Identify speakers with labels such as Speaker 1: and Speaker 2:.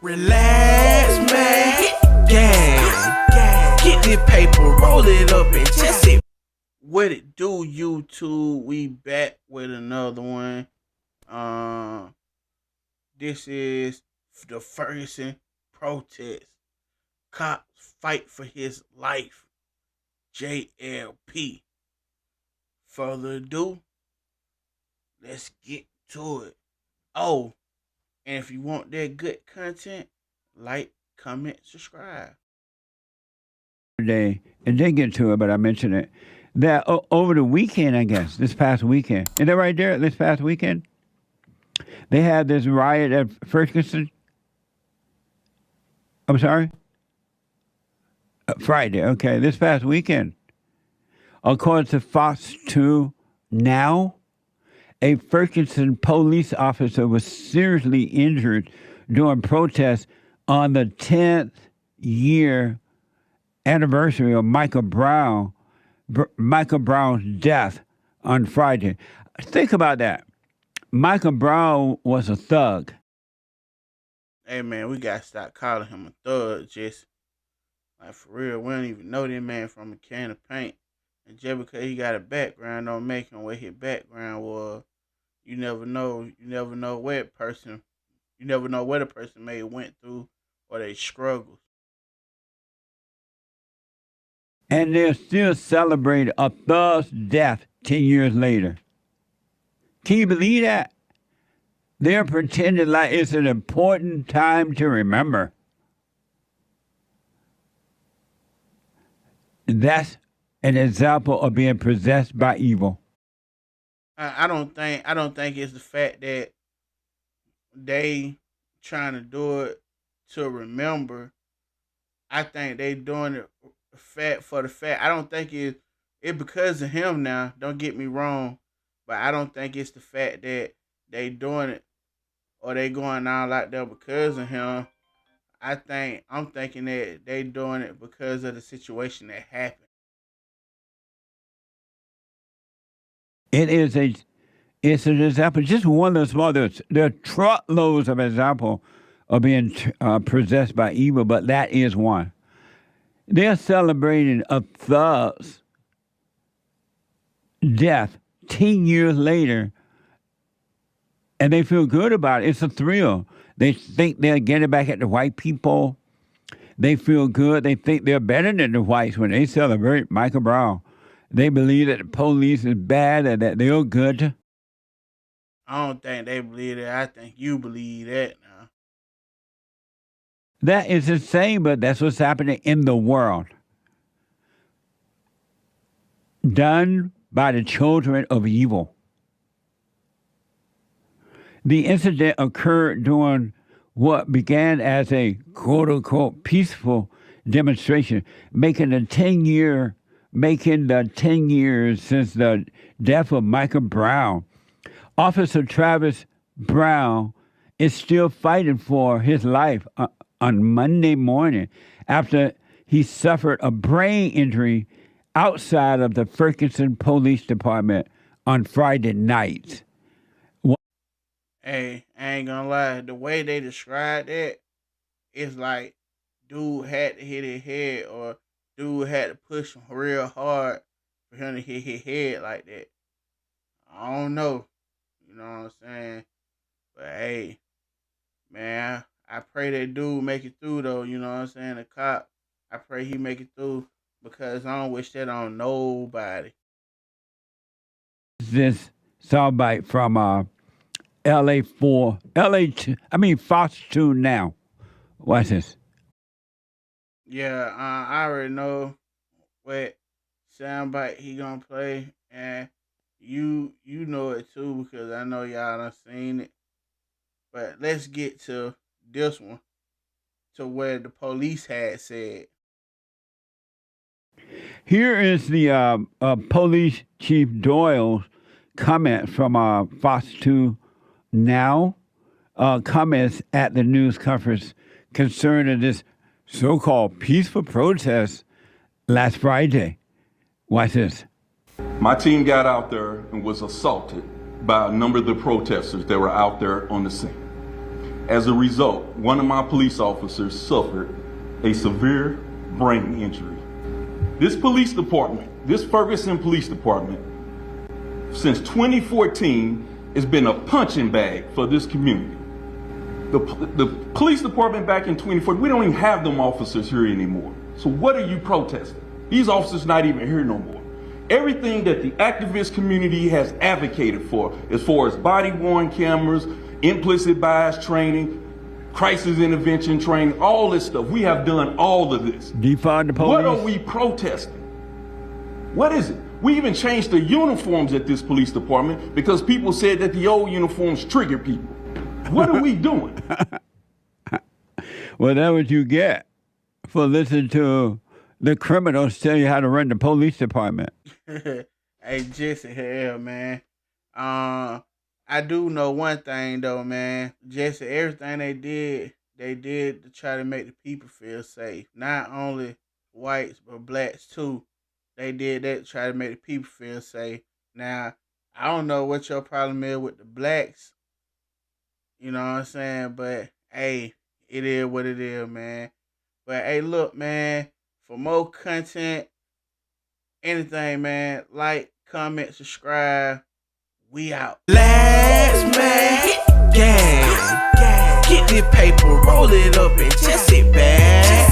Speaker 1: Relax, man. Gang. Get this paper, roll it up, and just it. What it do, YouTube? We back with another one. This is the Ferguson protest. Cops fight for his life. JLP. Further ado, let's get to it. Oh, and if you want that good content, like, comment, subscribe.
Speaker 2: Today, and didn't get to it, but I mentioned it. That over the weekend, I guess, this past weekend. Is that right there? This past weekend? They had this riot at Ferguson. I'm sorry? Friday, okay. This past weekend. According to Fox 2 Now, a Ferguson police officer was seriously injured during protests on the 10th year anniversary of Michael Brown's death on Friday. Think about that. Michael Brown was a thug.
Speaker 1: Hey, man, we got to stop calling him a thug, just like for real. We don't even know this man from a can of paint. And just because he got a background don't make him what his background was. You never know. You never know what a person may have went through or they struggled.
Speaker 2: And they're still celebrating a thug's death 10 years later. Can you believe that? They're pretending like it's an important time to remember. That's an example of being possessed by evil.
Speaker 1: I don't think it's the fact that they trying to do it to remember. I think they doing it for the fact. I don't think it because of him now. Don't get me wrong, but I don't think it's the fact that they doing it or they going all out there because of him. I'm thinking that they doing it because of the situation that happened.
Speaker 2: It's an example, just one of the small. There are truckloads of examples of being possessed by evil, but that is one. They're celebrating a thug's death 10 years later, and they feel good about it. It's a thrill. They think they're getting back at the white people. They feel good. They think they're better than the whites when they celebrate Michael Brown. They believe that the police is bad and that they're good.
Speaker 1: I don't think they believe that. I think you believe that now.
Speaker 2: That is insane, but that's what's happening in the world. Done by the children of evil. The incident occurred during what began as a quote-unquote peaceful demonstration, making the 10 years since the death of Michael Brown. Officer Travis Brown is still fighting for his life on Monday morning after he suffered a brain injury outside of the Ferguson Police Department on Friday night.
Speaker 1: Hey, I ain't gonna lie. The way they described that, it's like dude had to hit his head or dude had to push him real hard for him to hit his head like that. I don't know. You know what I'm saying? But hey, man, I pray that dude make it through though. You know what I'm saying? The cop, I pray he make it through because I don't wish that on nobody.
Speaker 2: This soundbite from Fox 2 Now. What's this?
Speaker 1: Yeah, I already know what soundbite he gonna play, and you know it too because I know y'all done seen it. But let's get to this one, to where the police had said.
Speaker 2: Here is the police chief Doyle's comment from Fox 2 Now. Comments at the news conference concerning this so-called peaceful protest last Friday. Watch this.
Speaker 3: My team got out there and was assaulted by a number of the protesters that were out there on the scene. As a result, one of my police officers suffered a severe brain injury. This police department, this Ferguson Police Department, since 2014, has been a punching bag for this community. The police department back in 2014, we don't even have them officers here anymore. So what are you protesting? These officers not even here no more. Everything that the activist community has advocated for, as far as body-worn cameras, implicit bias training, crisis intervention training, all this stuff, we have done all of this.
Speaker 2: Defund the police.
Speaker 3: What are we protesting? What is it? We even changed the uniforms at this police department because people said that the old uniforms trigger people. What are we doing?
Speaker 2: Well, that's what you get for listening to the criminals tell you how to run the police department.
Speaker 1: Hey, Jesse, hell, man. I do know one thing, though, man. Jesse, everything they did to try to make the people feel safe. Not only whites, but blacks, too. They did that to try to make the people feel safe. Now, I don't know what your problem is with the blacks. You know what I'm saying? But, hey, it is what it is, man. But, hey, look, man, for more content, anything, man, like, comment, subscribe. We out.
Speaker 4: Last man, gang. Get this paper, roll it up, and just sit back.